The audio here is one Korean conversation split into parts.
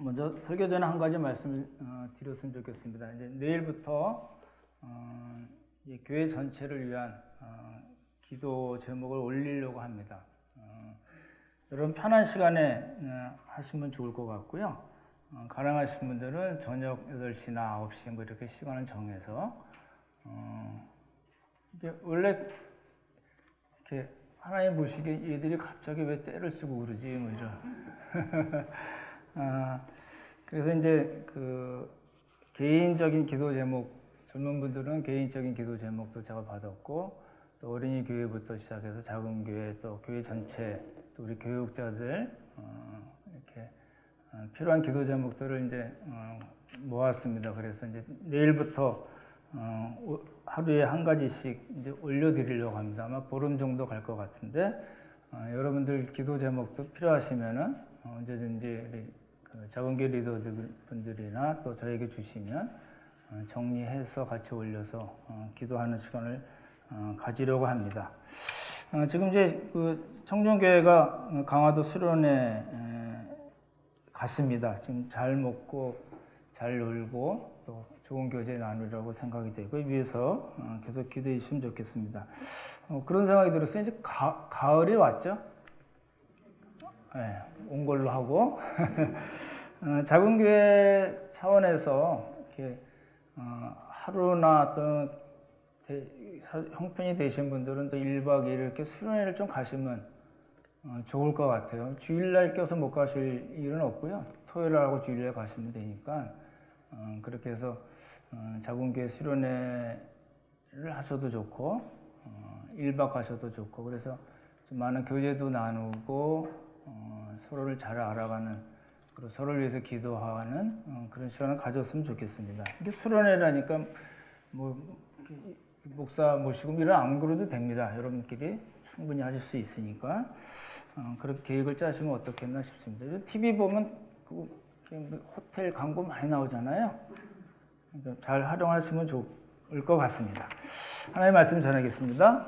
먼저 설교 전에 한 가지 말씀을 드렸으면 좋겠습니다. 이제 내일부터 이 교회 전체를 위한 기도 제목을 올리려고 합니다. 여러분 편한 시간에 하시면 좋을 것 같고요. 가능하신 분들은 저녁 8시나 9시 뭐 이렇게 시간을 정해서 이게 원래 이렇게 하나님 보시기에 얘들이 갑자기 왜 때를 쓰고 그러지 뭐 이런 그래서 이제 그 개인적인 기도 제목, 젊은 분들은 개인적인 기도 제목도 제가 받았고, 또 어린이 교회부터 시작해서 작은 교회, 또 교회 전체, 또 우리 교육자들 이렇게 필요한 기도 제목들을 이제 모았습니다. 그래서 이제 내일부터 하루에 한 가지씩 이제 올려드리려고 합니다. 아마 보름 정도 갈 것 같은데, 여러분들 기도 제목도 필요하시면은 언제든지 작은 교회 리더분들이나 또 저에게 주시면 정리해서 같이 올려서 기도하는 시간을 가지려고 합니다. 지금 이제 그 청정교회가 강화도 수련회 갔습니다. 지금 잘 먹고 잘 놀고 또 좋은 교제 나누려고 생각이 되고 위해서 계속 기도해 주시면 좋겠습니다. 그런 생각이 들었어요. 이제 가을이 왔죠? 네, 온 걸로 하고 작은 교회 차원에서 이렇게 하루나 또 형편이 되신 분들은 또 1박 2일 이렇게 수련회를 좀 가시면 좋을 것 같아요. 주일날 껴서 못 가실 일은 없고요. 토요일하고 주일날 가시면 되니까 그렇게 해서 작은 교회 수련회를 하셔도 좋고 1박 하셔도 좋고 그래서 좀 많은 교제도 나누고 서로를 잘 알아가는 그리고 서로를 위해서 기도하는 그런 시간을 가졌으면 좋겠습니다. 이게 수련회라니까 뭐 목사 모시고 이런 안 그래도 됩니다. 여러분끼리 충분히 하실 수 있으니까 그렇게 계획을 짜시면 어떻겠나 싶습니다. TV 보면 그 호텔 광고 많이 나오잖아요. 그러니까 잘 활용하시면 좋을 것 같습니다. 하나님의 말씀 전하겠습니다.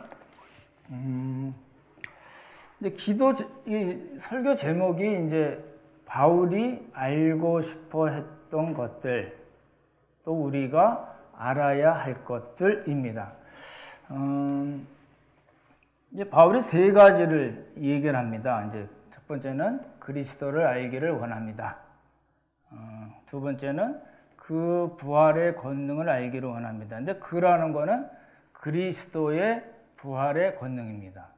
이제 이 설교 제목이 이제 바울이 알고 싶어 했던 것들, 또 우리가 알아야 할 것들입니다. 이제 바울이 3가지를 얘기를 합니다. 이제 첫 번째는 그리스도를 알기를 원합니다. 두 번째는 그 부활의 권능을 알기를 원합니다. 근데 그라는 거는 그리스도의 부활의 권능입니다.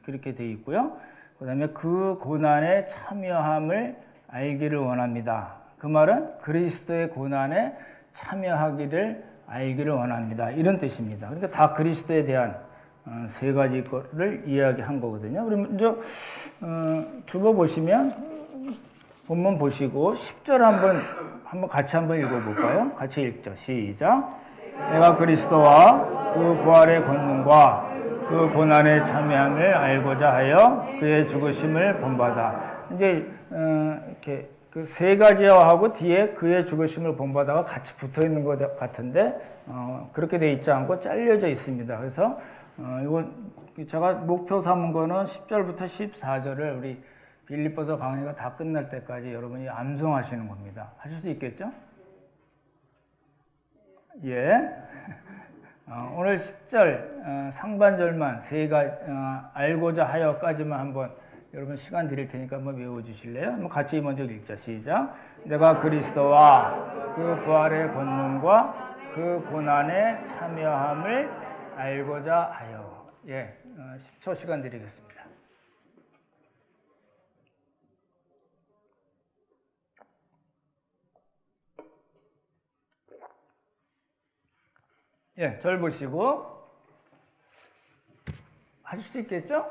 그렇게 되어 있고요. 그 다음에 그 고난에 참여함을 알기를 원합니다. 그 말은 그리스도의 고난에 참여하기를 알기를 원합니다. 이런 뜻입니다. 그러니까 다 그리스도에 대한 3가지 거를 이야기한 거거든요. 그럼 먼저 주보 보시면 본문 보시고 10절 한번 같이 읽어볼까요? 같이 읽죠. 시작. 내가 그리스도와 그 부활의 권능과 그 고난에 참여함을 알고자 하여 그의 죽으심을 본받아. 이제 이렇게 그 3가지하고 뒤에 그의 죽으심을 본받아가 같이 붙어 있는 것 같은데 그렇게 돼 있지 않고 잘려져 있습니다. 그래서 이건 제가 목표 삼은 거는 10절부터 14절을 우리 빌립보서 강의가 다 끝날 때까지 여러분이 암송하시는 겁니다. 하실 수 있겠죠? 예. 오늘 10절 상반절만 알고자 하여까지만 한번 여러분 시간 드릴 테니까 한번 외워주실래요? 한번 같이 먼저 읽자. 시작. 내가 그리스도와 그 부활의 권능과 그 고난에 참여함을 알고자 하여. 예, 10초 시간 드리겠습니다. 예, 절 보시고 하실 수 있겠죠?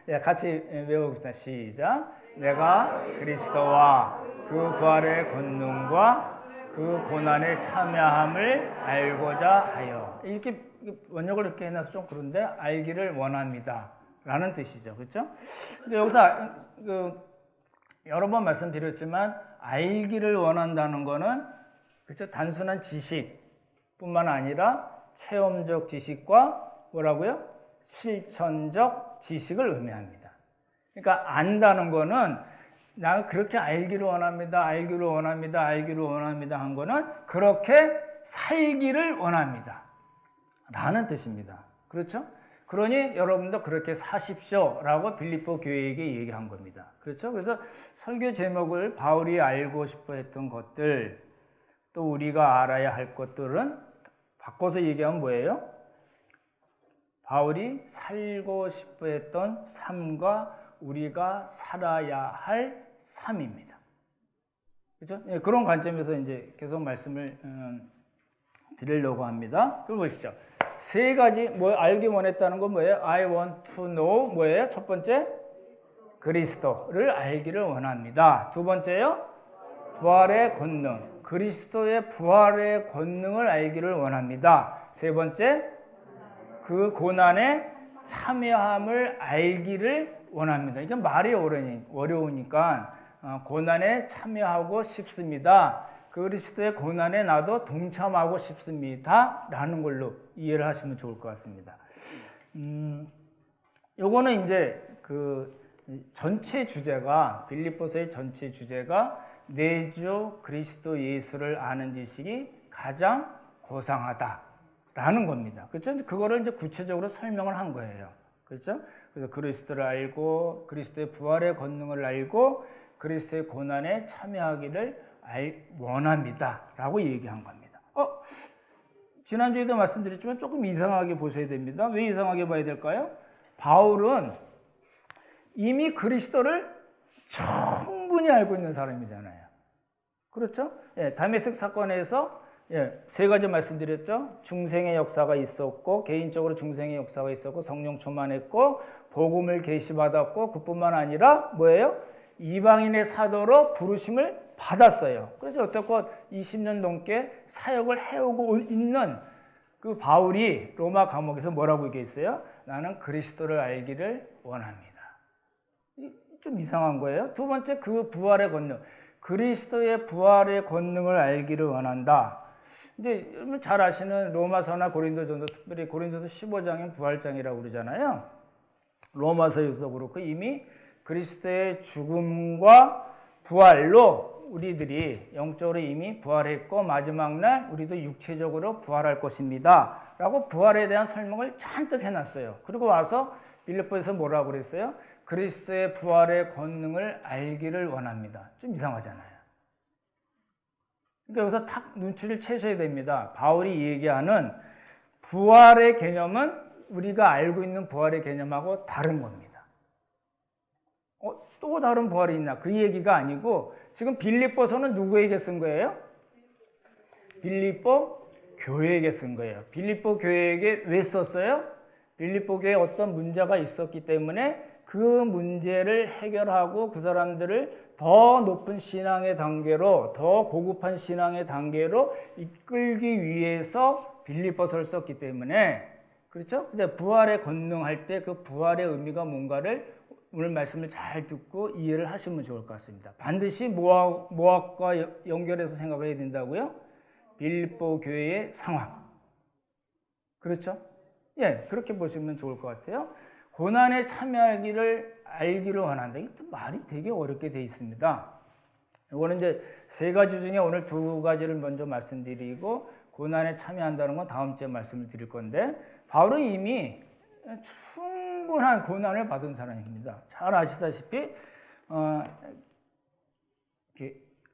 예, 같이 외워봅시다. 시작. 내가 그리스도와 그 부활의 권능과 그 고난에 참여함을 알고자 하여. 이렇게 원역을 이렇게 해놔서 좀 그런데 알기를 원합니다. 라는 뜻이죠. 그렇죠? 근데 여기서 여러 번 말씀드렸지만 알기를 원한다는 거는 그렇죠? 단순한 지식 뿐만 아니라 체험적 지식과 뭐라고요? 실천적 지식을 의미합니다. 그러니까 안다는 거는 나는 그렇게 알기를 원합니다. 알기를 원합니다. 알기를 원합니다. 한 거는 그렇게 살기를 원합니다. 라는 뜻입니다. 그렇죠? 그러니 여러분도 그렇게 사십시오. 라고 빌립보 교회에게 얘기한 겁니다. 그렇죠? 그래서 설교 제목을 바울이 알고 싶어 했던 것들, 또 우리가 알아야 할 것들은 바꿔서 얘기하면 뭐예요? 바울이 살고 싶어 했던 삶과 우리가 살아야 할 삶입니다. 그렇죠? 예, 그런 관점에서 이제 계속 말씀을 드리려고 합니다. 그걸 보십시오. 세 가지 뭐 알기 원했다는 건 뭐예요? I want to know 뭐예요? 첫 번째 그리스도를 알기를 원합니다. 두 번째요? 부활의 권능. 그리스도의 부활의 권능을 알기를 원합니다. 세 번째 그 고난에 참여함을 알기를 원합니다. 이게 말이 어려우니까 고난에 참여하고 싶습니다. 그리스도의 고난에 나도 동참하고 싶습니다. 라는 걸로 이해를 하시면 좋을 것 같습니다. 요거는 이제 그 전체 주제가, 빌립보서의 전체 주제가 내주 그리스도 예수를 아는 지식이 가장 고상하다라는 겁니다. 그렇죠? 그거를 이제 구체적으로 설명을 한 거예요. 그렇죠? 그래서 그리스도를 알고, 그리스도의 부활의 권능을 알고, 그리스도의 고난에 참여하기를 원합니다. 라고 얘기한 겁니다. 지난주에도 말씀드렸지만 조금 이상하게 보셔야 됩니다. 왜 이상하게 봐야 될까요? 바울은 이미 그리스도를 충분히 알고 있는 사람이잖아요. 그렇죠? 예, 다메섹 사건에서 세 가지 말씀드렸죠. 중생의 역사가 있었고, 개인적으로 중생의 역사가 있었고, 성령 충만했고, 복음을 계시받았고, 그뿐만 아니라 뭐예요? 이방인의 사도로 부르심을 받았어요. 그래서 여태껏 20년 넘게 사역을 해오고 있는 그 바울이 로마 감옥에서 뭐라고 얘기했어요? 나는 그리스도를 알기를 원합니다. 좀 이상한 거예요. 두 번째, 그 부활의 권능. 그리스도의 부활의 권능을 알기를 원한다. 이제 여러분 잘 아시는 로마서나 고린도전서, 특별히 고린도서 15장인 부활장이라고 그러잖아요. 로마서에서도 그렇고 이미 그리스도의 죽음과 부활로 우리들이 영적으로 이미 부활했고 마지막 날 우리도 육체적으로 부활할 것입니다. 라고 부활에 대한 설명을 잔뜩 해놨어요. 그리고 와서 빌립보에서 뭐라고 그랬어요? 그리스도의 부활의 권능을 알기를 원합니다. 좀 이상하잖아요. 그러니까 여기서 탁 눈치를 채셔야 됩니다. 바울이 얘기하는 부활의 개념은 우리가 알고 있는 부활의 개념하고 다른 겁니다. 또 다른 부활이 있나? 그 얘기가 아니고 지금 빌립보서는 누구에게 쓴 거예요? 빌립보 교회에게 쓴 거예요. 빌립보 교회에게 왜 썼어요? 빌립보 교회에 어떤 문제가 있었기 때문에 그 문제를 해결하고 그 사람들을 더 높은 신앙의 단계로, 더 고급한 신앙의 단계로 이끌기 위해서 빌립보서를 썼기 때문에, 그렇죠? 근데 부활의 권능할 때 그 부활의 의미가 뭔가를 오늘 말씀을 잘 듣고 이해를 하시면 좋을 것 같습니다. 반드시 뭐학과 연결해서 생각을 해야 된다고요? 빌립보 교회의 상황. 그렇죠? 예, 그렇게 보시면 좋을 것 같아요. 고난에 참여하기를 알기를 원한다. 이게 또 말이 되게 어렵게 되어 있습니다. 이거는 이제 세 가지 중에 오늘 두 가지를 먼저 말씀드리고 고난에 참여한다는 건 다음 주에 말씀을 드릴 건데 바울은 이미 충분한 고난을 받은 사람입니다. 잘 아시다시피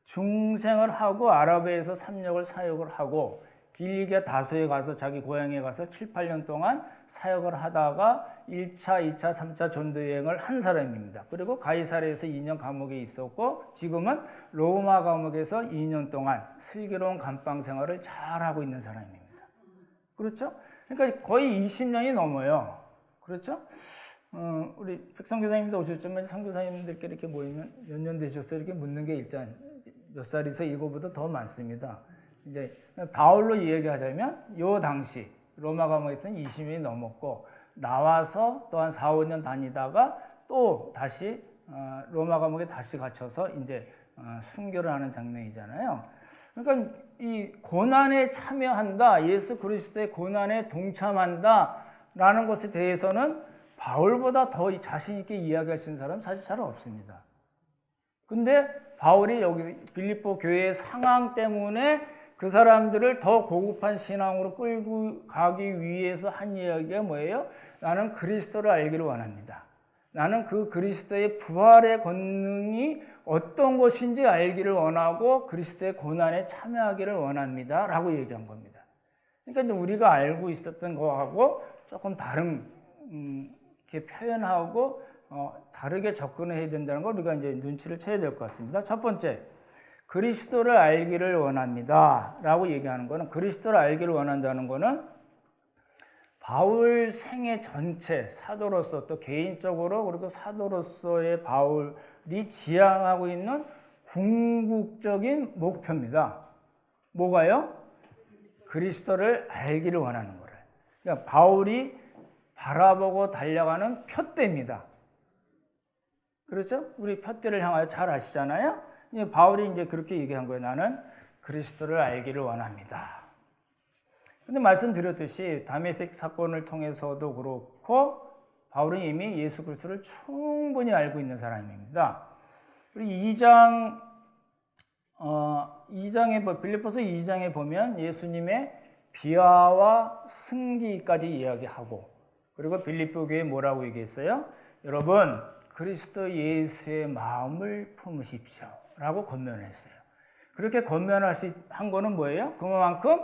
중생을 하고 아라비아에서 3년을 사역을 하고 길리기아 다소에 가서 자기 고향에 가서 7, 8년 동안 사역을 하다가 1차, 2차, 3차 전도여행을 한 사람입니다. 그리고 가이사랴에서 2년 감옥에 있었고 지금은 로마 감옥에서 2년 동안 슬기로운 감방 생활을 잘하고 있는 사람입니다. 그렇죠? 그러니까 거의 20년이 넘어요. 그렇죠? 우리 백성교사님도 오셨지만 선교사님들끼리 이렇게 모이면 몇 년 되셨어요? 이렇게 묻는 게 일단 몇 살이서 이거보다 더 많습니다. 이제 바울로 이야기하자면 요 당시 로마 감옥에서는 20년이 넘었고 나와서 또 한 4, 5년 다니다가 또 다시 로마 감옥에 다시 갇혀서 이제 순교를 하는 장면이잖아요. 그러니까 이 고난에 참여한다, 예수 그리스도의 고난에 동참한다라는 것에 대해서는 바울보다 더 자신 있게 이야기할 수 있는 사람은 사실 잘 없습니다. 근데 바울이 여기 빌립보 교회의 상황 때문에 그 사람들을 더 고급한 신앙으로 끌고 가기 위해서 한 이야기가 뭐예요? 나는 그리스도를 알기를 원합니다. 나는 그 그리스도의 부활의 권능이 어떤 것인지 알기를 원하고 그리스도의 고난에 참여하기를 원합니다. 라고 얘기한 겁니다. 그러니까 우리가 알고 있었던 거하고 조금 다른 이렇게 표현하고 다르게 접근해야 된다는 걸 우리가 이제 눈치를 채야 될 것 같습니다. 첫 번째, 그리스도를 알기를 원합니다. 라고 얘기하는 거는, 그리스도를 알기를 원한다는 거는 바울 생애 전체, 사도로서 또 개인적으로 그리고 사도로서의 바울이 지향하고 있는 궁극적인 목표입니다. 뭐가요? 그리스도를 알기를 원하는 거를. 그러니까 바울이 바라보고 달려가는 표대입니다. 그렇죠? 우리 표대를 향하여 잘 아시잖아요? 바울이 이제 그렇게 얘기한 거예요. 나는 그리스도를 알기를 원합니다. 근데 말씀드렸듯이 다메섹 사건을 통해서도 그렇고 바울은 이미 예수 그리스도를 충분히 알고 있는 사람입니다. 그리고 2장에 빌립보서 2장에 보면 예수님의 비하와 승기까지 이야기하고, 그리고 빌립보 교회에 뭐라고 얘기했어요? 여러분 그리스도 예수의 마음을 품으십시오 라고 권면했어요. 그렇게 권면한 거는 뭐예요? 그만큼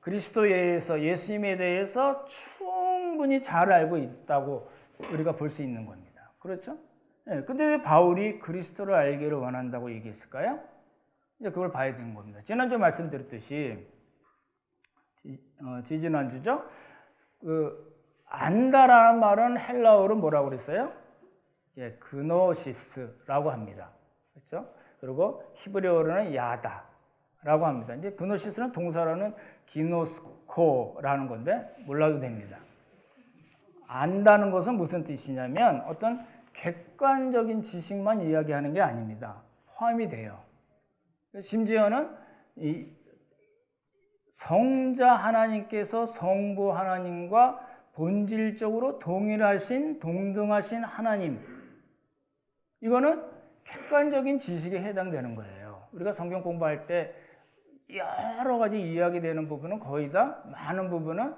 그리스도에서 예수님에 대해서 충분히 잘 알고 있다고 우리가 볼 수 있는 겁니다. 그렇죠? 네, 근데 왜 바울이 그리스도를 알기를 원한다고 얘기했을까요? 이제 그걸 봐야 되는 겁니다. 지난주 말씀드렸듯이 지지난주죠? 안다라는 말은 헬라어로 뭐라고 그랬어요? 예, 그노시스라고 합니다. 그렇죠? 그리고 히브리어로는 야다라고 합니다. 이제 그노시스는 동사로는 기노스코라는 건데 몰라도 됩니다. 안다는 것은 무슨 뜻이냐면 어떤 객관적인 지식만 이야기하는 게 아닙니다. 포함이 돼요. 심지어는 이 성자 하나님께서 성부 하나님과 본질적으로 동등하신 하나님, 이거는 객관적인 지식에 해당되는 거예요. 우리가 성경 공부할 때 여러 가지 이야기되는 부분은 거의 다 많은 부분은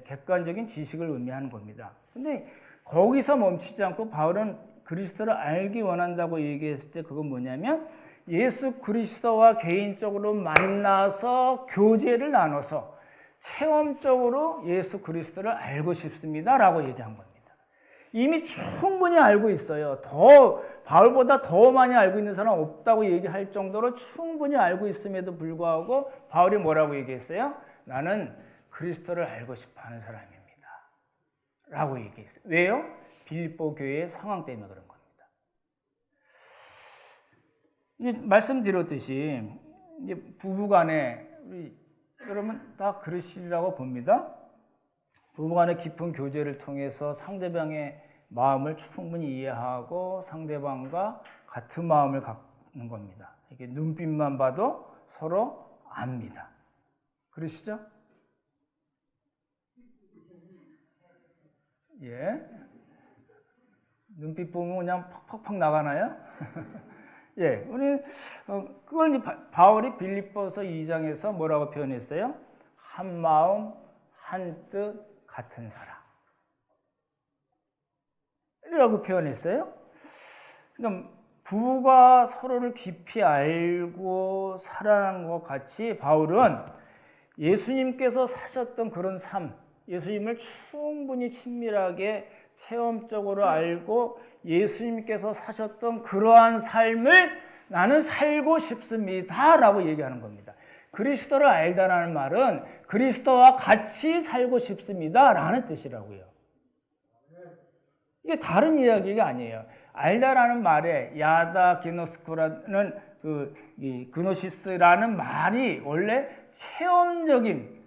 객관적인 지식을 의미하는 겁니다. 근데 거기서 멈추지 않고 바울은 그리스도를 알기 원한다고 얘기했을 때 그건 뭐냐면 예수 그리스도와 개인적으로 만나서 교제를 나눠서 체험적으로 예수 그리스도를 알고 싶습니다 라고 얘기한 겁니다. 이미 충분히 알고 있어요. 바울보다 더 많이 알고 있는 사람 없다고 얘기할 정도로 충분히 알고 있음에도 불구하고 바울이 뭐라고 얘기했어요? 나는 그리스도를 알고 싶어 하는 사람입니다 라고 얘기했어요. 왜요? 빌립보 교회의 상황 때문에 그런 겁니다. 이제 말씀드렸듯이 이제 부부간에 여러분 다 그러시리라고 봅니다. 부부간의 깊은 교제를 통해서 상대방의 마음을 충분히 이해하고 상대방과 같은 마음을 갖는 겁니다. 이게 눈빛만 봐도 서로 압니다. 그러시죠? 예. 눈빛 보면 그냥 팍팍팍 나가나요? 예. 우리 그걸 이제 바울이 빌립보서 2장에서 뭐라고 표현했어요? 한 마음, 한 뜻, 같은 사랑. 이라고 표현했어요. 그러니까 부부가 서로를 깊이 알고 살아가는 것 같이 바울은 예수님께서 사셨던 그런 삶, 예수님을 충분히 친밀하게 체험적으로 알고 예수님께서 사셨던 그러한 삶을 나는 살고 싶습니다 라고 얘기하는 겁니다. 그리스도를 알다라는 말은 그리스도와 같이 살고 싶습니다 라는 뜻이라고요. 이게 다른 이야기가 아니에요. 알다라는 말에 야다 기노스코라는 그노시스라는 말이 원래 체험적인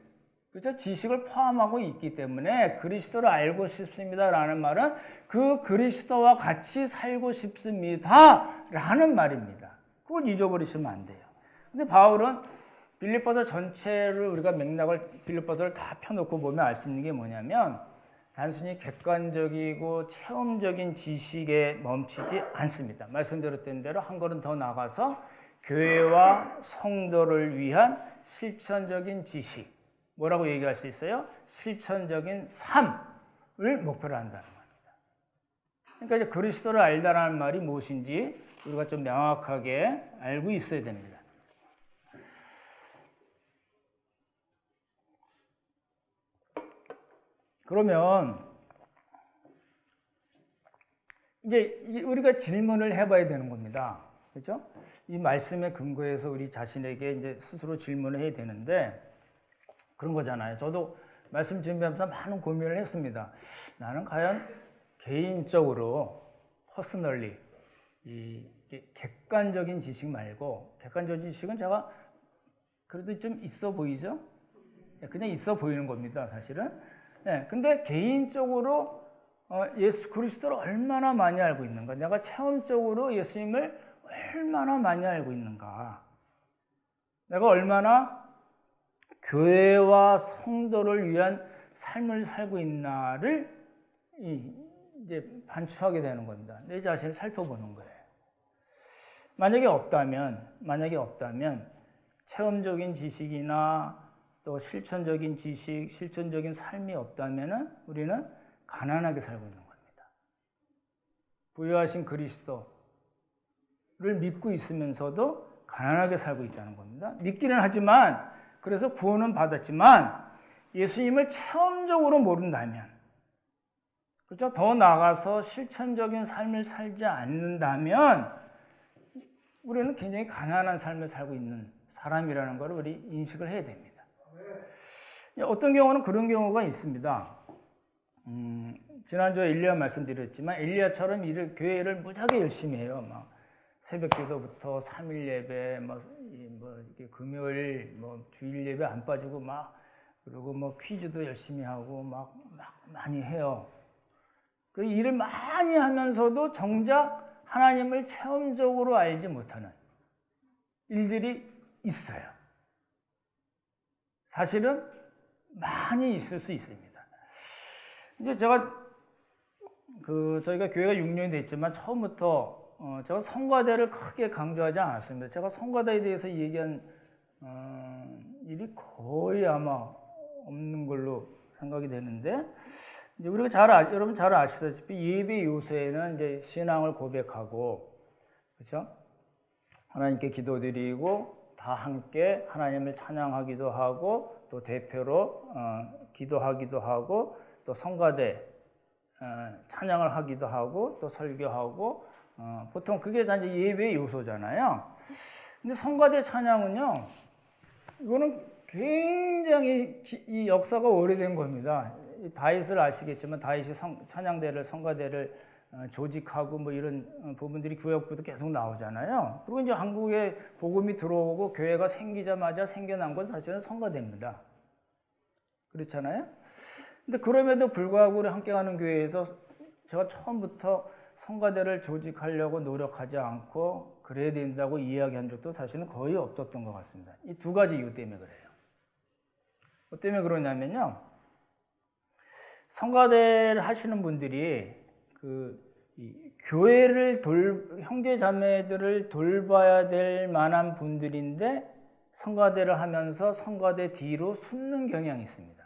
그렇죠? 지식을 포함하고 있기 때문에 그리스도를 알고 싶습니다라는 말은 그 그리스도와 같이 살고 싶습니다라는 말입니다. 그걸 잊어버리시면 안 돼요. 근데 바울은 빌립보서 전체를 우리가 맥락을 빌립보서를 다 펴놓고 보면 알 수 있는 게 뭐냐면 단순히 객관적이고 체험적인 지식에 멈추지 않습니다. 말씀드렸던 대로 한 걸음 더 나가서 교회와 성도를 위한 실천적인 지식, 뭐라고 얘기할 수 있어요? 실천적인 삶을 목표로 한다는 겁니다. 그러니까 이제 그리스도를 알다라는 말이 무엇인지 우리가 좀 명확하게 알고 있어야 됩니다. 그러면 이제 우리가 질문을 해봐야 되는 겁니다. 그렇죠? 이 말씀에 근거해서 우리 자신에게 이제 스스로 질문을 해야 되는데 그런 거잖아요. 저도 말씀 준비하면서 많은 고민을 했습니다. 나는 과연 개인적으로 퍼스널리 이 객관적인 지식 말고 객관적인 지식은 제가 그래도 좀 있어 보이죠? 그냥 있어 보이는 겁니다, 사실은. 네, 근데 개인적으로 예수 그리스도를 얼마나 많이 알고 있는가? 내가 체험적으로 예수님을 얼마나 많이 알고 있는가? 내가 얼마나 교회와 성도를 위한 삶을 살고 있나를 이제 반추하게 되는 겁니다. 내 자신을 살펴보는 거예요. 만약에 없다면 체험적인 지식이나 또 실천적인 지식, 실천적인 삶이 없다면 우리는 가난하게 살고 있는 겁니다. 부유하신 그리스도를 믿고 있으면서도 가난하게 살고 있다는 겁니다. 믿기는 하지만, 그래서 구원은 받았지만 예수님을 체험적으로 모른다면, 그렇죠? 더 나아가서 실천적인 삶을 살지 않는다면 우리는 굉장히 가난한 삶을 살고 있는 사람이라는 걸 우리 인식을 해야 됩니다. 어떤 경우는 그런 경우가 있습니다. 지난주에 엘리야 말씀드렸지만 엘리야처럼 교회를 무지하게 열심히 해요. 막 새벽 기도부터 3일 예배, 이렇게 금요일 주일 예배 안 빠지고 그리고 퀴즈도 열심히 하고 막 많이 해요. 그 일을 많이 하면서도 정작 하나님을 체험적으로 알지 못하는 일들이 있어요. 사실은 많이 있을 수 있습니다. 이제 저희가 교회가 6년이 됐지만 처음부터 제가 성가대를 크게 강조하지 않았습니다. 제가 성가대에 대해서 얘기한 일이 거의 아마 없는 걸로 생각이 되는데, 이제 우리가 여러분 잘 아시다시피 예배 요소에는 이제 신앙을 고백하고, 그렇죠? 하나님께 기도드리고 다 함께 하나님을 찬양하기도 하고 또 대표로 기도하기도 하고 또 성가대 찬양을 하기도 하고 또 설교하고 보통 그게 다 이제 예배의 요소잖아요. 근데 성가대 찬양은요, 이거는 굉장히 이 역사가 오래된 겁니다. 다윗을 아시겠지만 다윗이 찬양대를 성가대를 조직하고 이런 부분들이 구약부터 계속 나오잖아요. 그리고 이제 한국에 복음이 들어오고 교회가 생기자마자 생겨난 건 사실은 성가대입니다. 그렇잖아요? 근데 그럼에도 불구하고 우리 함께하는 교회에서 제가 처음부터 성가대를 조직하려고 노력하지 않고 그래야 된다고 이야기한 적도 사실은 거의 없었던 것 같습니다. 이 두 가지 이유 때문에 그래요. 뭐 때문에 그러냐면요, 성가대를 하시는 분들이 교회를 형제 자매들을 돌봐야 될 만한 분들인데 성가대를 하면서 성가대 뒤로 숨는 경향이 있습니다.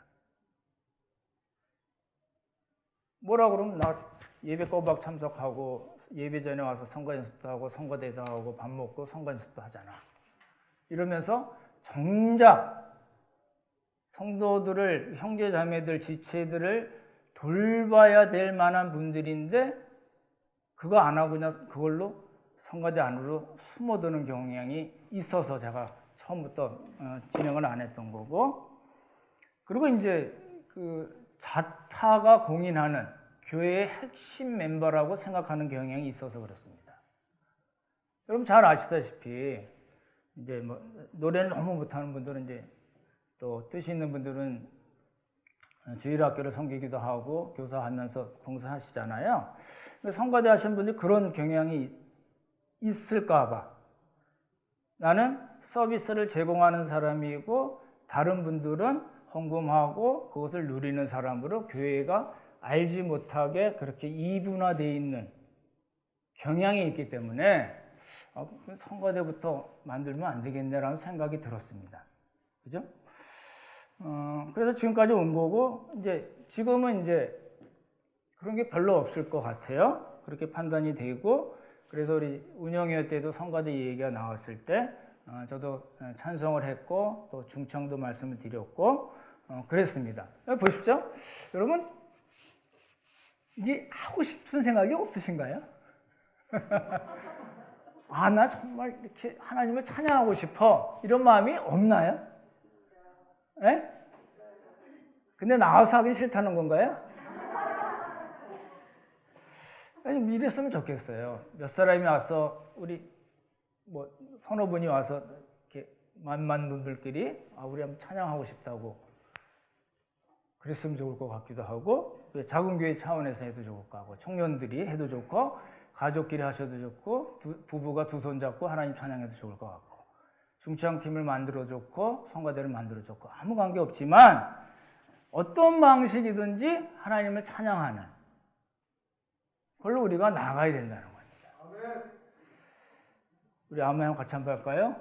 뭐라 그러면 나 예배 꼬박 참석하고 예배 전에 와서 성가 연습도 하고 성가대도 하고 밥 먹고 성가 연습도 하잖아. 이러면서 정작 성도들을, 형제 자매들, 지체들을 돌봐야 될 만한 분들인데 그거 안 하고 그냥 그걸로 성가대 안으로 숨어드는 경향이 있어서 제가 처음부터 진행을 안 했던 거고, 그리고 이제 자타가 공인하는 교회의 핵심 멤버라고 생각하는 경향이 있어서 그렇습니다. 여러분 잘 아시다시피 이제 노래를 너무 못하는 분들은 이제 또 뜻이 있는 분들은 주일학교를 섬기기도 하고 교사하면서 봉사하시잖아요. 성가대 하시는 분들이 그런 경향이 있을까 봐 나는 서비스를 제공하는 사람이고 다른 분들은 헌금하고 그것을 누리는 사람으로 교회가 알지 못하게 그렇게 이분화되어 있는 경향이 있기 때문에 성가대부터 만들면 안 되겠네라는 생각이 들었습니다. 그죠? 그래서 지금까지 온 거고, 지금은 그런 게 별로 없을 것 같아요. 그렇게 판단이 되고, 그래서 우리 운영회 때도 성가대 얘기가 나왔을 때, 저도 찬성을 했고, 또 중청도 말씀을 드렸고, 그랬습니다. 보십시오. 여러분, 이게 하고 싶은 생각이 없으신가요? 나 정말 이렇게 하나님을 찬양하고 싶어. 이런 마음이 없나요? 예? 근데 나와서 하기 싫다는 건가요? 아니, 이랬으면 좋겠어요. 몇 사람이 와서, 우리, 서너 분이 와서, 이렇게, 만만 분들끼리, 우리 한번 찬양하고 싶다고. 그랬으면 좋을 것 같기도 하고, 작은 교회 차원에서 해도 좋을 것 같고, 청년들이 해도 좋고, 가족끼리 하셔도 좋고, 부부가 두 손 잡고 하나님 찬양해도 좋을 것 같고, 중창팀을 만들어줬고, 성가대를 만들어줬고, 아무 관계 없지만, 어떤 방식이든지 하나님을 찬양하는, 그걸로 우리가 나가야 된다는 겁니다. 우리 아멘 같이 한번 할까요?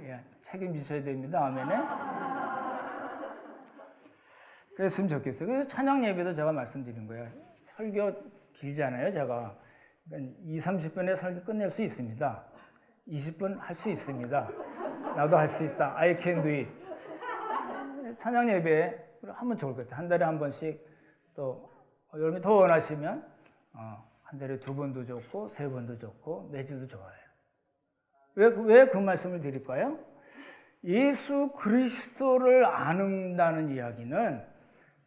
예, 책임지셔야 됩니다. 아멘에. 그랬으면 좋겠어요. 그래서 찬양 예배도 제가 말씀드린 거예요. 설교 길잖아요, 제가. 그러니까 20-30분에 설교 끝낼 수 있습니다. 20분 할 수 있습니다. 나도 할 수 있다. I can do it. 찬양 예배 하면 좋을 것 같아요. 한 달에 한 번씩, 또 여러분이 더 원하시면 한 달에 2번도 좋고 3번도 좋고 매주도 좋아요. 왜 그 말씀을 드릴까요? 예수 그리스도를 아는다는 이야기는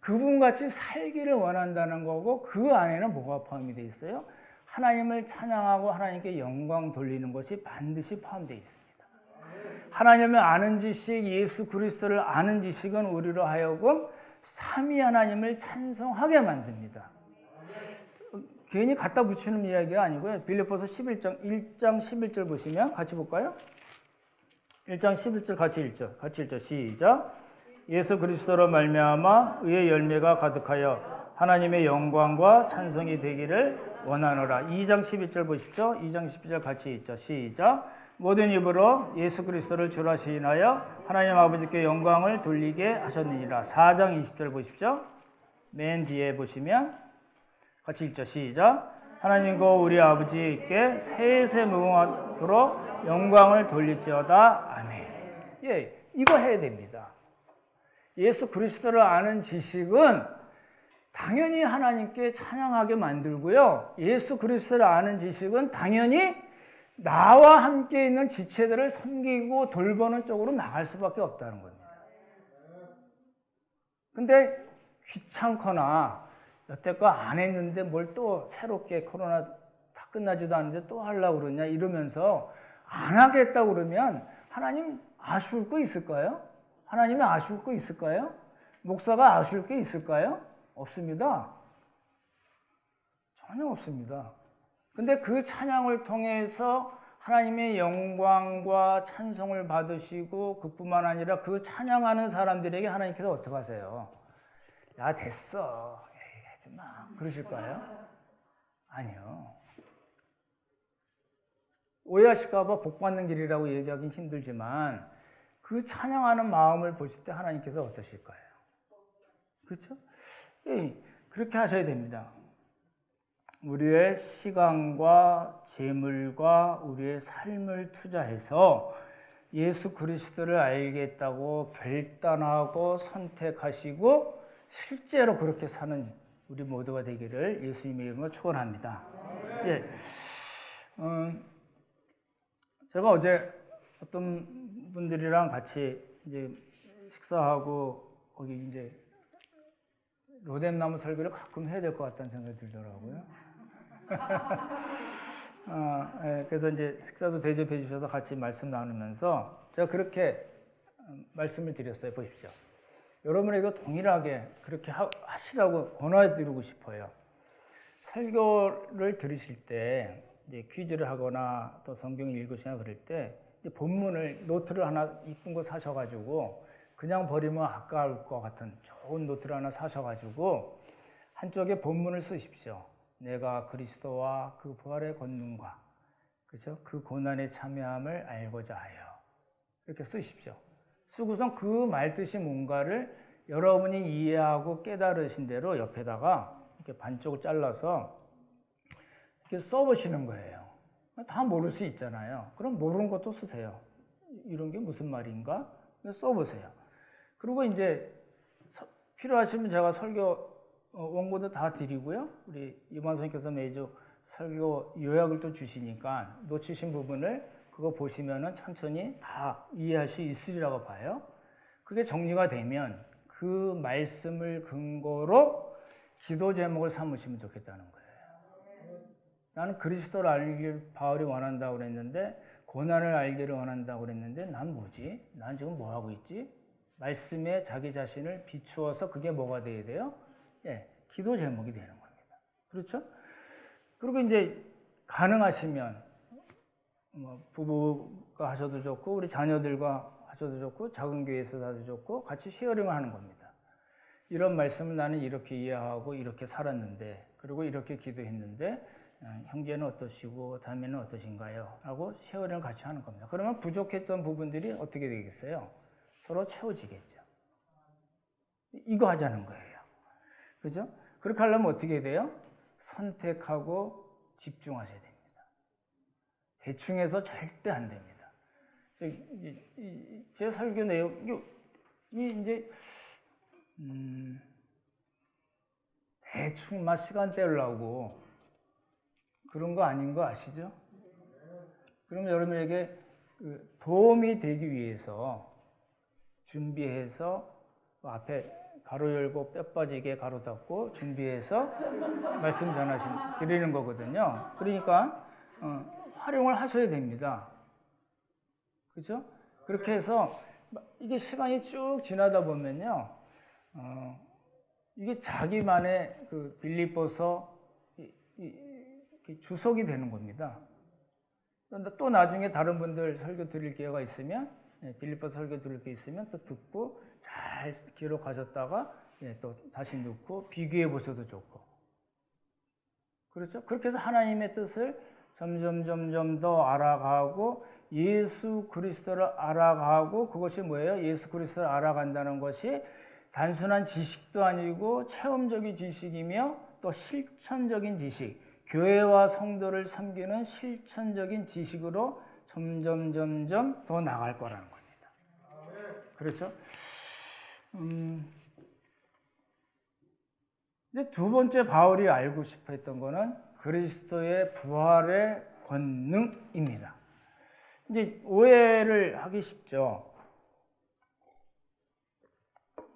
그분같이 살기를 원한다는 거고, 그 안에는 뭐가 포함이 되어 있어요? 하나님을 찬양하고 하나님께 영광 돌리는 것이 반드시 포함되어 있습니다. 하나님을 아는 지식, 예수 그리스도를 아는 지식은 우리로 하여금 삼위 하나님을 찬송하게 만듭니다. 괜히 갖다 붙이는 이야기가 아니고요. 빌립보서 1장 11절 보시면 같이 볼까요? 1장 11절 같이 읽죠. 시작. 예수 그리스도로 말미암아 의의 열매가 가득하여 하나님의 영광과 찬송이 되기를 원하노라. 2장 12절 보십시오. 2장 12절 같이 읽죠. 시작. 모든 입으로 예수 그리스도를 주라 시인하여 하나님 아버지께 영광을 돌리게 하셨느니라. 4장 20절 보십시오. 맨 뒤에 보시면 같이 읽죠. 시작. 하나님과 우리 아버지께 세세 무궁하도록 영광을 돌릴지어다. 아멘. 예, 이거 해야 됩니다. 예수 그리스도를 아는 지식은 당연히 하나님께 찬양하게 만들고요. 예수 그리스도를 아는 지식은 당연히 나와 함께 있는 지체들을 섬기고 돌보는 쪽으로 나갈 수밖에 없다는 겁니다. 근데 귀찮거나 여태껏 안 했는데 뭘 또 새롭게 코로나 다 끝나지도 않는데 또 하려고 그러냐 이러면서 안 하겠다고 그러면 하나님 아쉬울 거 있을까요? 하나님이 아쉬울 거 있을까요? 목사가 아쉬울 게 있을까요? 없습니다. 전혀 없습니다. 근데 그 찬양을 통해서 하나님의 영광과 찬송을 받으시고, 그뿐만 아니라 그 찬양하는 사람들에게 하나님께서 어떻게 하세요? 야, 됐어. 에이, 하지 마. 그러실까요? 아니요. 오해하실까봐 복 받는 길이라고 얘기하기는 힘들지만, 그 찬양하는 마음을 보실 때 하나님께서 어떠실까요? 그렇죠? 예, 그렇게 하셔야 됩니다. 우리의 시간과 재물과 우리의 삶을 투자해서 예수 그리스도를 알겠다고 결단하고 선택하시고 실제로 그렇게 사는 우리 모두가 되기를 예수님의 이름으로 축원합니다. 예, 제가 어제 어떤 분들이랑 같이 이제 식사하고 거기 이제 로뎀나무 설교를 가끔 해야 될 것 같다는 생각이 들더라고요. 예, 그래서 이제 식사도 대접해 주셔서 같이 말씀 나누면서 제가 그렇게 말씀을 드렸어요. 보십시오. 여러분에게 동일하게 그렇게 하시라고 권해드리고 싶어요. 설교를 들으실 때 이제 퀴즈를 하거나 또 성경을 읽으시거나 그럴 때 본문을 노트를 하나 이쁜 거 사셔가지고 그냥 버리면 아까울 것 같은 좋은 노트를 하나 사셔가지고 한쪽에 본문을 쓰십시오. 내가 그리스도와 그 부활의 권능과 그렇죠? 그 고난에 참여함을 알고자 하여 이렇게 쓰십시오. 쓰고선 그 말뜻이 뭔가를 여러분이 이해하고 깨달으신 대로 옆에다가 이렇게 반쪽을 잘라서 이렇게 써보시는 거예요. 다 모를 수 있잖아요. 그럼 모르는 것도 쓰세요. 이런 게 무슨 말인가? 써보세요. 그리고 이제 필요하시면 제가 설교 원고도 다 드리고요. 우리 이만 선생님께서 매주 설교 요약을 또 주시니까 놓치신 부분을 그거 보시면은 천천히 다 이해할 수 있으리라고 봐요. 그게 정리가 되면 그 말씀을 근거로 기도 제목을 삼으시면 좋겠다는 거예요. 나는 그리스도를 알기를 바울이 원한다고 그랬는데 고난을 알기를 원한다고 그랬는데 난 뭐지? 난 지금 뭐 하고 있지? 말씀에 자기 자신을 비추어서 그게 뭐가 돼야 돼요? 예, 기도 제목이 되는 겁니다. 그렇죠? 그리고 이제 가능하시면 부부가 하셔도 좋고 우리 자녀들과 하셔도 좋고 작은 교회에서 하셔도 좋고 같이 쉐어링을 하는 겁니다. 이런 말씀을 나는 이렇게 이해하고 이렇게 살았는데 그리고 이렇게 기도했는데 형제는 어떠시고 다음에는 어떠신가요? 하고 쉐어링을 같이 하는 겁니다. 그러면 부족했던 부분들이 어떻게 되겠어요? 서로 채워지겠죠. 이거 하자는 거예요. 그죠? 그렇게 하려면 어떻게 돼요? 선택하고 집중하셔야 됩니다. 대충 해서 절대 안 됩니다. 제 설교 내용이 이제 대충 막 시간 때우려고 그런 거 아닌 거 아시죠? 그러면 여러분에게 도움이 되기 위해서 준비해서 앞에 가로 열고 뼈 빠지게 가로 닫고 준비해서 말씀 드리는 거거든요. 그러니까 활용을 하셔야 됩니다. 그죠? 그렇게 해서 이게 시간이 쭉 지나다 보면요, 이게 자기만의 그 빌립보서 주석이 되는 겁니다. 그런데 또 나중에 다른 분들 설교 드릴 기회가 있으면 빌립보서 설교 드릴 게 있으면 또 듣고 잘 기록하셨다가 또 다시 넣고 비교해 보셔도 좋고 그렇죠? 그렇게 해서 하나님의 뜻을 점점 더 알아가고 예수 그리스도를 알아가고 그것이 뭐예요? 예수 그리스도를 알아간다는 것이 단순한 지식도 아니고 체험적인 지식이며 또 실천적인 지식, 교회와 성도를 섬기는 실천적인 지식으로 점점 더 나갈 거라는 겁니다. 그렇죠? 이제 두 번째 바울이 알고 싶어 했던 거는 그리스도의 부활의 권능입니다. 이제 오해를 하기 쉽죠.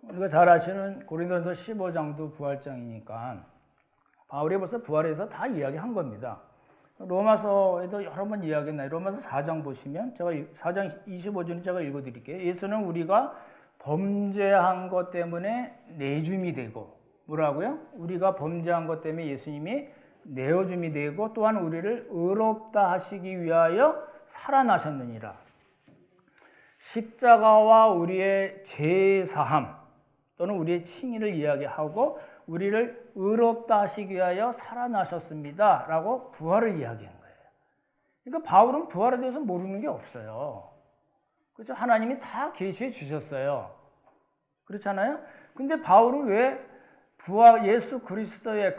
우리가 잘 아시는 고린도전서 15장도 부활장이니까 바울이 벌써 부활에서 다 이야기한 겁니다. 로마서에도 여러 번 이야기했나요? 로마서 4장 보시면 제가 4장 25절을 제가 읽어드릴게요. 예수는 우리가 범죄한 것 때문에 내줌이 되고 뭐라고요? 우리가 범죄한 것 때문에 예수님이 내어줌이 되고 또한 우리를 의롭다 하시기 위하여 살아나셨느니라. 십자가와 우리의 제사함 또는 우리의 칭의를 이야기하고 우리를 의롭다 하시기 위하여 살아나셨습니다. 라고 부활을 이야기한 거예요. 그러니까 바울은 부활에 대해서 모르는 게 없어요. 그렇죠? 하나님이 다 계시해 주셨어요. 그렇잖아요? 근데 바울은 왜 예수 그리스도의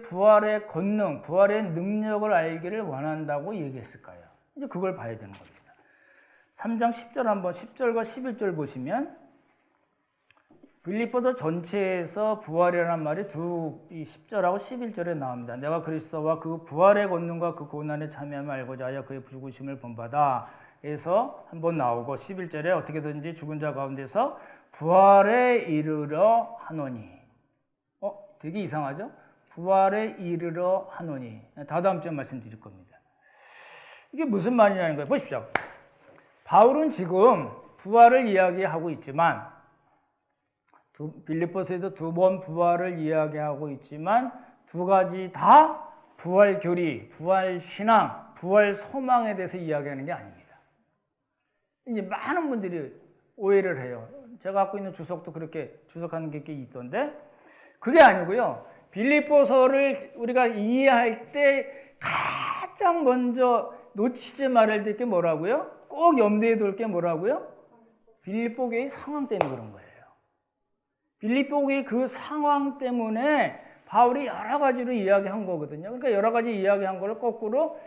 부활의 권능, 부활의 능력을 알기를 원한다고 얘기했을까요? 이제 그걸 봐야 되는 겁니다. 3장 10절 한번 10절과 11절 보시면 빌립보서 전체에서 부활이라는 말이 이 10절하고 11절에 나옵니다. 내가 그리스도와 그 부활의 권능과 그 고난에 참여함을 알고자 하여 그의 죽으심을 본받아 에서 한번 나오고 11절에 어떻게든지 죽은 자 가운데서 부활에 이르러 하노니 되게 이상하죠? 부활에 이르러 하노니 다다음 주에 말씀드릴 겁니다. 이게 무슨 말이냐는 거예요. 보십시오. 바울은 지금 부활을 이야기하고 있지만 빌립보서에서 두 번 부활을 이야기하고 있지만 두 가지 다 부활 교리, 부활 신앙, 부활 소망에 대해서 이야기하는 게 아닙니다. 이제 많은 분들이 오해를 해요. 제가 갖고 있는 주석도 그렇게 주석하는 게 있던데 그게 아니고요. 빌립보서를 우리가 이해할 때 가장 먼저 놓치지 말아야 될 게 뭐라고요? 꼭 염두에 둘 게 뭐라고요? 빌립보 교회의 상황 때문에 그런 거예요. 빌립보 교회의 그 상황 때문에 바울이 여러 가지로 이야기한 거거든요. 그러니까 여러 가지 이야기한 거를 거꾸로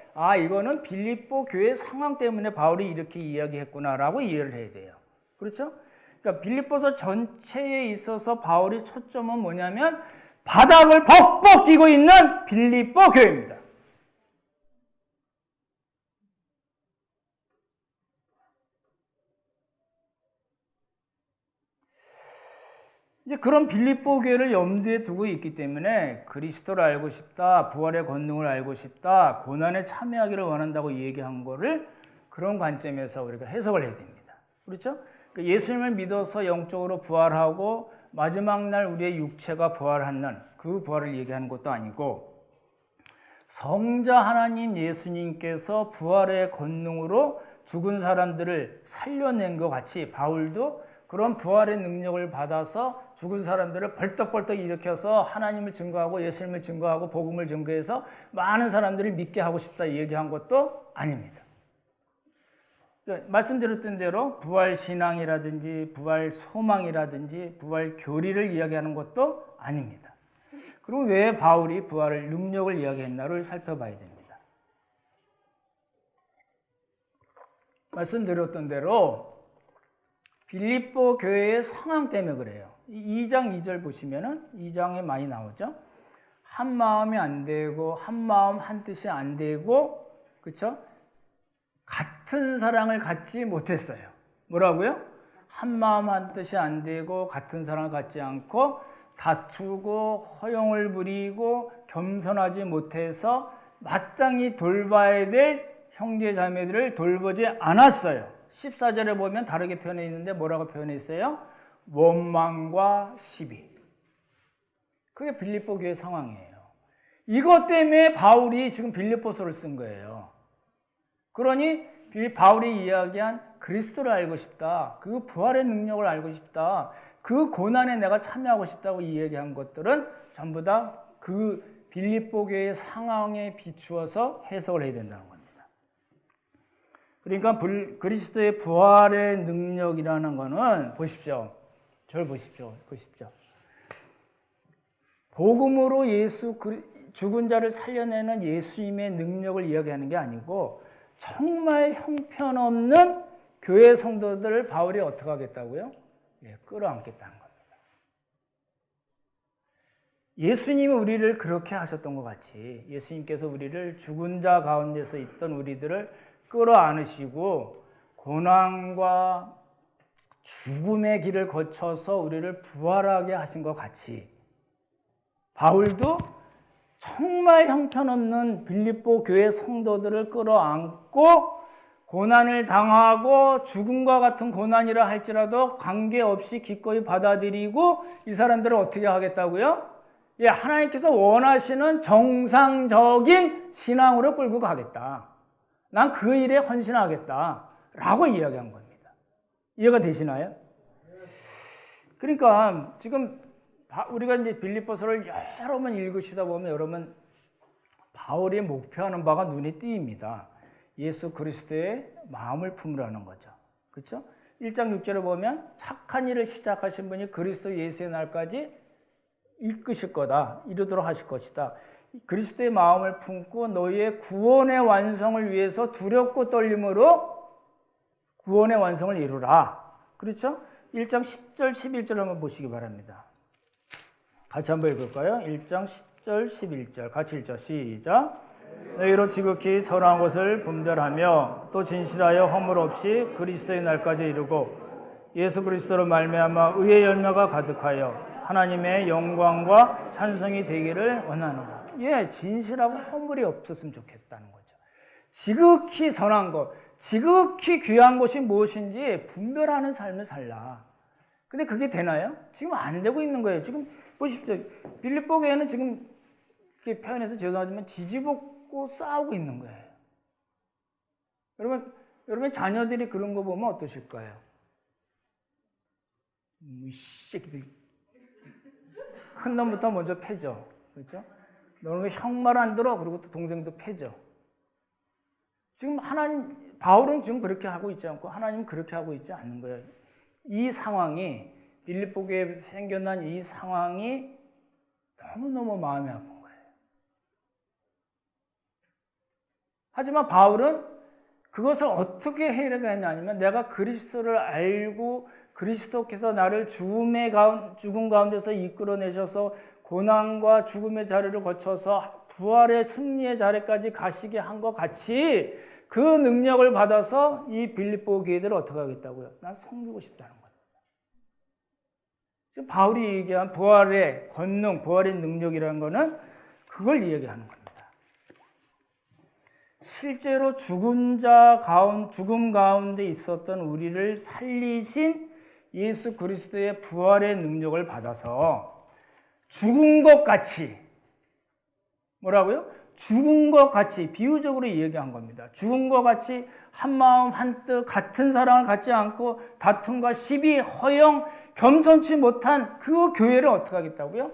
이거는 빌립보 교회 상황 때문에 바울이 이렇게 이야기했구나라고 이해를 해야 돼요. 그렇죠? 그러니까 빌립보서 전체에 있어서 바울이 초점은 뭐냐면 바닥을 벅벅 끼고 있는 빌립보 교회입니다. 이제 그런 빌립보 교회를 염두에 두고 있기 때문에 그리스도를 알고 싶다, 부활의 권능을 알고 싶다, 고난에 참여하기를 원한다고 얘기한 거를 그런 관점에서 우리가 해석을 해야 됩니다. 그렇죠? 예수님을 믿어서 영적으로 부활하고 마지막 날 우리의 육체가 부활하는 그 부활을 얘기하는 것도 아니고 성자 하나님 예수님께서 부활의 권능으로 죽은 사람들을 살려낸 것 같이 바울도 그런 부활의 능력을 받아서 죽은 사람들을 벌떡벌떡 일으켜서 하나님을 증거하고 예수님을 증거하고 복음을 증거해서 많은 사람들을 믿게 하고 싶다 얘기한 것도 아닙니다. 말씀드렸던 대로 부활 신앙이라든지 부활 소망이라든지 부활 교리를 이야기하는 것도 아닙니다. 그럼 왜 바울이 부활의 능력을 이야기했나를 살펴봐야 됩니다. 말씀드렸던 대로 빌립보 교회의 상황 때문에 그래요. 2장 2절 보시면은 2장에 많이 나오죠. 한 마음이 안 되고 한 마음 한 뜻이 안 되고 그렇죠? 같은 사랑을 갖지 못했어요. 뭐라고요? 한 마음 한 뜻이 안 되고 같은 사랑을 갖지 않고 다투고 허용을 부리고 겸손하지 못해서 마땅히 돌봐야 될 형제 자매들을 돌보지 않았어요. 14절에 보면 다르게 표현해 있는데 뭐라고 표현해 있어요? 원망과 시비. 그게 빌립보 교회 상황이에요. 이것 때문에 바울이 지금 빌립보서를 쓴 거예요. 그러니 바울이 이야기한 그리스도를 알고 싶다. 그 부활의 능력을 알고 싶다. 그 고난에 내가 참여하고 싶다고 이야기한 것들은 전부 다 그 빌립보 교회의 상황에 비추어서 해석을 해야 된다는 겁니다. 그러니까 그리스도의 부활의 능력이라는 것은 보십시오. 저를 보십시오. 복음으로 죽은 자를 살려내는 예수님의 능력을 이야기하는 게 아니고 정말 형편없는 교회 성도들을 바울이 어떻게 하겠다고요? 끌어안겠다는 겁니다. 예수님이 우리를 그렇게 하셨던 것 같이 예수님께서 우리를 죽은 자 가운데서 있던 우리들을 끌어안으시고 고난과 죽음의 길을 거쳐서 우리를 부활하게 하신 것 같이 바울도 정말 형편없는 빌립보 교회 성도들을 끌어안고 고난을 당하고 죽음과 같은 고난이라 할지라도 관계없이 기꺼이 받아들이고 이 사람들을 어떻게 하겠다고요? 하나님께서 원하시는 정상적인 신앙으로 끌고 가겠다. 난 그 일에 헌신하겠다. 라고 이야기한 겁니다. 이해가 되시나요? 그러니까 지금 우리가 이제 빌립보서를 여러 번 읽으시다 보면 여러분 바울이 목표하는 바가 눈에 띄입니다. 예수 그리스도의 마음을 품으라는 거죠. 그렇죠? 1장 6절에 보면 착한 일을 시작하신 분이 그리스도 예수의 날까지 이끄실 거다. 이루도록 하실 것이다. 그리스도의 마음을 품고 너희의 구원의 완성을 위해서 두렵고 떨림으로 구원의 완성을 이루라. 그렇죠? 1장 10절 11절 한번 보시기 바랍니다. 같이 한번 읽을까요? 1장 10절 11절 같이 읽죠. 시작. 너희로 지극히 선한 것을 분별하며 또 진실하여 허물 없이 그리스도의 날까지 이루고 예수 그리스도로 말미암아 의의 열매가 가득하여 하나님의 영광과 찬송이 되기를 원하노라. 진실하고 허물이 없었으면 좋겠다는 거죠. 지극히 선한 것, 지극히 귀한 것이 무엇인지 분별하는 삶을 살라. 근데 그게 되나요? 지금 안 되고 있는 거예요. 지금 보십시오. 빌립보 교회는 지금 이렇게 표현해서 죄송하지만 지지볶고 싸우고 있는 거예요. 여러분 자녀들이 그런 거 보면 어떠실까요? 이 새끼들 큰 놈부터 먼저 패죠. 그렇죠? 너는 왜 형 말 안 들어? 그리고 또 동생도 패죠. 지금 바울은 지금 그렇게 하고 있지 않고 하나님은 그렇게 하고 있지 않는 거예요. 이 상황이 빌립보 교회에 생겨난 이 상황이 너무너무 마음이 아픈 거예요. 하지만 바울은 그것을 어떻게 해결했냐면 내가 그리스도를 알고 그리스도께서 나를 죽음 가운데서 이끌어내셔서 고난과 죽음의 자리를 거쳐서 부활의 승리의 자리까지 가시게 한 것 같이 그 능력을 받아서 이 빌립보 교회들을 어떻게 하겠다고요? 난 섬기고 싶다는 거예요. 지금 바울이 얘기한 부활의 권능, 부활의 능력이라는 것은 그걸 이야기하는 겁니다. 실제로 죽음 가운데 있었던 우리를 살리신 예수 그리스도의 부활의 능력을 받아서 죽은 것 같이 뭐라고요? 죽은 것 같이 비유적으로 얘기한 겁니다. 죽은 것 같이 한마음 한뜻 같은 사랑을 갖지 않고 다툼과 시비, 허영, 겸손치 못한 그 교회를 어떻게 하겠다고요?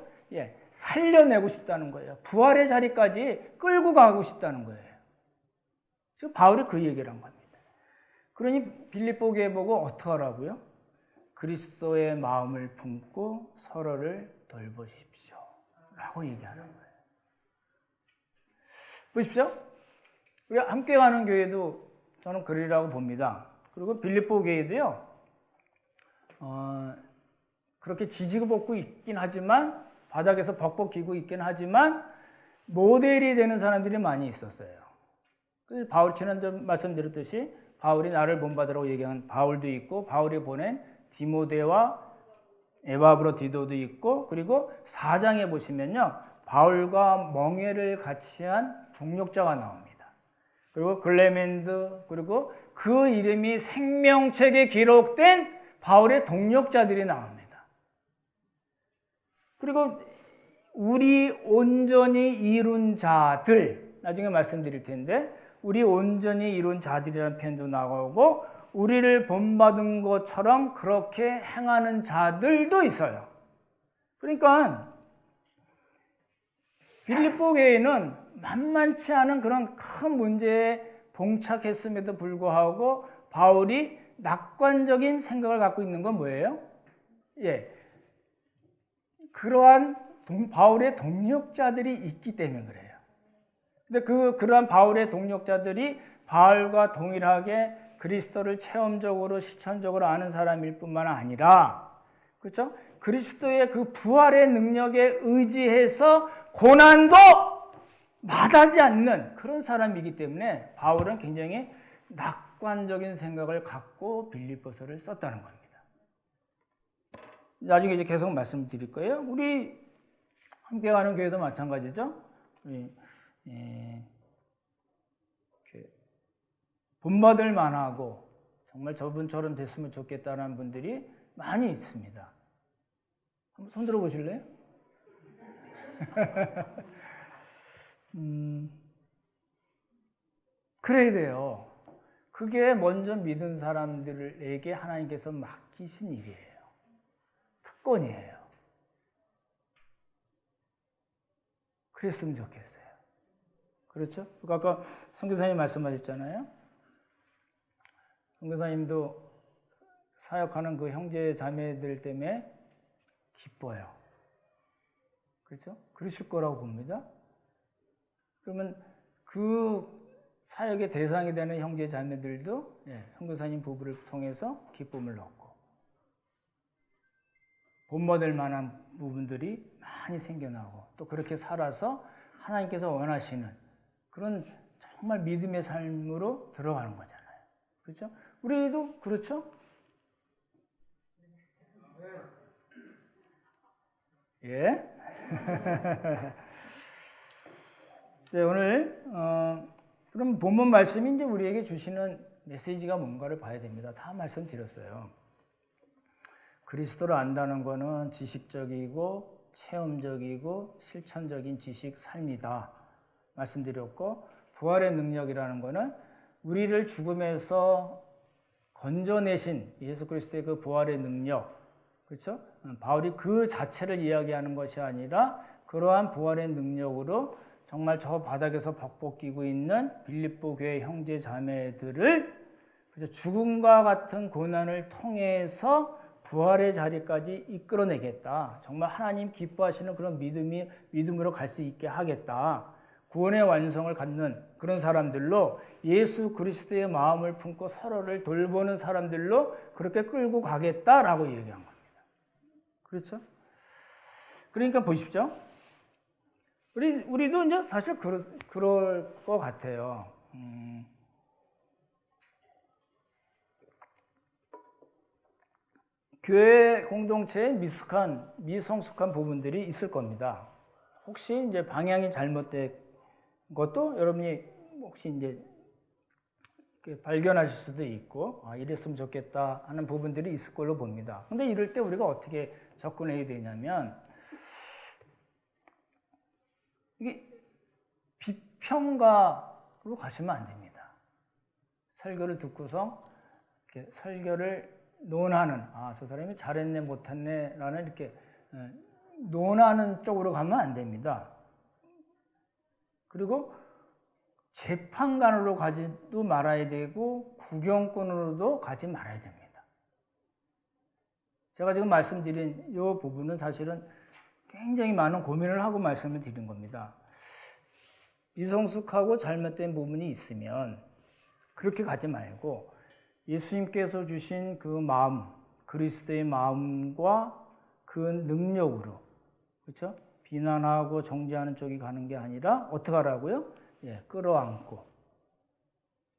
살려내고 싶다는 거예요. 부활의 자리까지 끌고 가고 싶다는 거예요. 지금 바울이 그 얘기를 한 겁니다. 그러니 빌립보 교회 보고 어떻게 하라고요? 그리스도의 마음을 품고 서로를 돌보십시오 라고 얘기하는 거예요. 보십시오. 우리 함께 가는 교회도 저는 그러리라고 봅니다. 그리고 빌립보 교회도요. 그렇게 지지고 볶고 있긴 하지만 바닥에서 벅벅 기고 있긴 하지만 모델이 되는 사람들이 많이 있었어요. 그래서 바울이 지난주에 말씀드렸듯이 바울이 나를 본받으라고 얘기한 바울도 있고 바울이 보낸 디모데와 에바브로디도도 있고 그리고 4장에 보시면요. 바울과 멍에를 같이 한 동력자가 나옵니다. 그리고 글레멘드 그리고 그 이름이 생명책에 기록된 바울의 동력자들이 나옵니다. 그리고 우리 온전히 이룬 자들 나중에 말씀드릴 텐데 우리 온전히 이룬 자들이라는 표현도 나오고 우리를 본받은 것처럼 그렇게 행하는 자들도 있어요. 그러니까 빌립보 교회는 만만치 않은 그런 큰 문제에 봉착했음에도 불구하고 바울이 낙관적인 생각을 갖고 있는 건 뭐예요? 그러한 바울의 동력자들이 있기 때문에 그래요. 근데 그러한 바울의 동력자들이 바울과 동일하게 그리스도를 체험적으로 실천적으로 아는 사람일 뿐만 아니라 그렇죠? 그리스도의 그 부활의 능력에 의지해서 고난도 마다하지 않는 그런 사람이기 때문에 바울은 굉장히 낙관적인 생각을 갖고 빌립보서를 썼다는 겁니다. 나중에 이제 계속 말씀드릴 거예요. 우리 함께 가는 교회도 마찬가지죠. 본받을 만하고 정말 저분처럼 됐으면 좋겠다는 분들이 많이 있습니다. 한번 손 들어 보실래요? 그래야 돼요. 그게 먼저 믿은 사람들에게 하나님께서 맡기신 일이에요. 특권이에요. 그랬으면 좋겠어요. 그렇죠? 아까 선교사님 말씀하셨잖아요. 선교사님도 사역하는 그 형제 자매들 때문에 기뻐요. 그렇죠? 그러실 거라고 봅니다. 그러면 그 사역의 대상이 되는 형제 자매들도 선교사님 부부를 통해서 기쁨을 얻고 본받을 만한 부분들이 많이 생겨나고 또 그렇게 살아서 하나님께서 원하시는 그런 정말 믿음의 삶으로 들어가는 거잖아요. 그렇죠? 우리도 그렇죠? 예. 네, 오늘 그럼 본문 말씀이 이제 우리에게 주시는 메시지가 뭔가를 봐야 됩니다. 다 말씀드렸어요. 그리스도를 안다는 것은 지식적이고 체험적이고 실천적인 지식 삶이다 말씀드렸고 부활의 능력이라는 것은 우리를 죽음에서 건져내신 예수 그리스도의 그 부활의 능력 그렇죠? 바울이 그 자체를 이야기하는 것이 아니라 그러한 부활의 능력으로 정말 저 바닥에서 벅벅 끼고 있는 빌립보 교회 형제 자매들을 죽음과 같은 고난을 통해서 부활의 자리까지 이끌어내겠다. 정말 하나님 기뻐하시는 그런 믿음으로 갈 수 있게 하겠다. 구원의 완성을 갖는 그런 사람들로 예수 그리스도의 마음을 품고 서로를 돌보는 사람들로 그렇게 끌고 가겠다라고 얘기한 겁니다. 그렇죠? 그러니까 보십시오. 우리도 이제 사실 그럴 것 같아요. 교회 공동체에 미성숙한 부분들이 있을 겁니다. 혹시 이제 방향이 잘못된 것도 여러분이 혹시 이제 발견하실 수도 있고, 이랬으면 좋겠다 하는 부분들이 있을 걸로 봅니다. 근데 이럴 때 우리가 어떻게 접근해야 되냐면, 이게 비평가로 가시면 안 됩니다. 설교를 듣고서 이렇게 설교를 논하는, 저 사람이 잘했네, 못했네, 라는 이렇게 논하는 쪽으로 가면 안 됩니다. 그리고 재판관으로 가지도 말아야 되고, 구경꾼으로도 가지 말아야 됩니다. 제가 지금 말씀드린 이 부분은 사실은 굉장히 많은 고민을 하고 말씀을 드린 겁니다. 미성숙하고 잘못된 부분이 있으면 그렇게 가지 말고, 예수님께서 주신 그 마음, 그리스도의 마음과 그 능력으로, 그렇죠? 비난하고 정죄하는 쪽이 가는 게 아니라 어떻게 하라고요? 끌어안고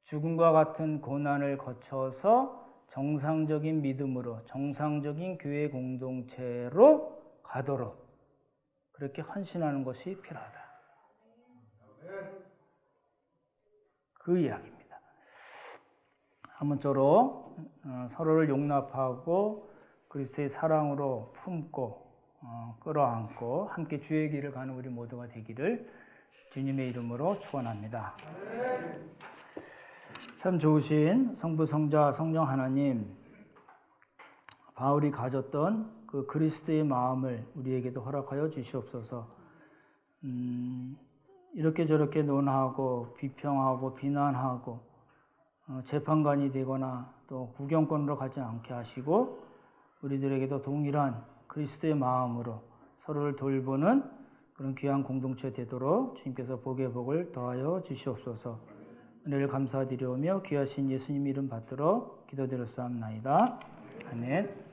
죽음과 같은 고난을 거쳐서 정상적인 믿음으로, 정상적인 교회 공동체로 가도록 그렇게 헌신하는 것이 필요하다. 그 이야기입니다. 아무쪼록 서로를 용납하고 그리스도의 사랑으로 품고 끌어안고 함께 주의 길을 가는 우리 모두가 되기를 주님의 이름으로 축원합니다. 참 좋으신 성부, 성자, 성령 하나님, 바울이 가졌던 그 그리스도의 마음을 우리에게도 허락하여 주시옵소서. 이렇게 저렇게 논하고 비평하고 비난하고 재판관이 되거나 또 구경꾼으로 가지 않게 하시고, 우리들에게도 동일한 그리스도의 마음으로 서로를 돌보는 그런 귀한 공동체 되도록 주님께서 복의 복을 더하여 주시옵소서. 은혜를 감사드리오며 귀하신 예수님 이름 받들어 기도드렸사옵나이다. 아멘.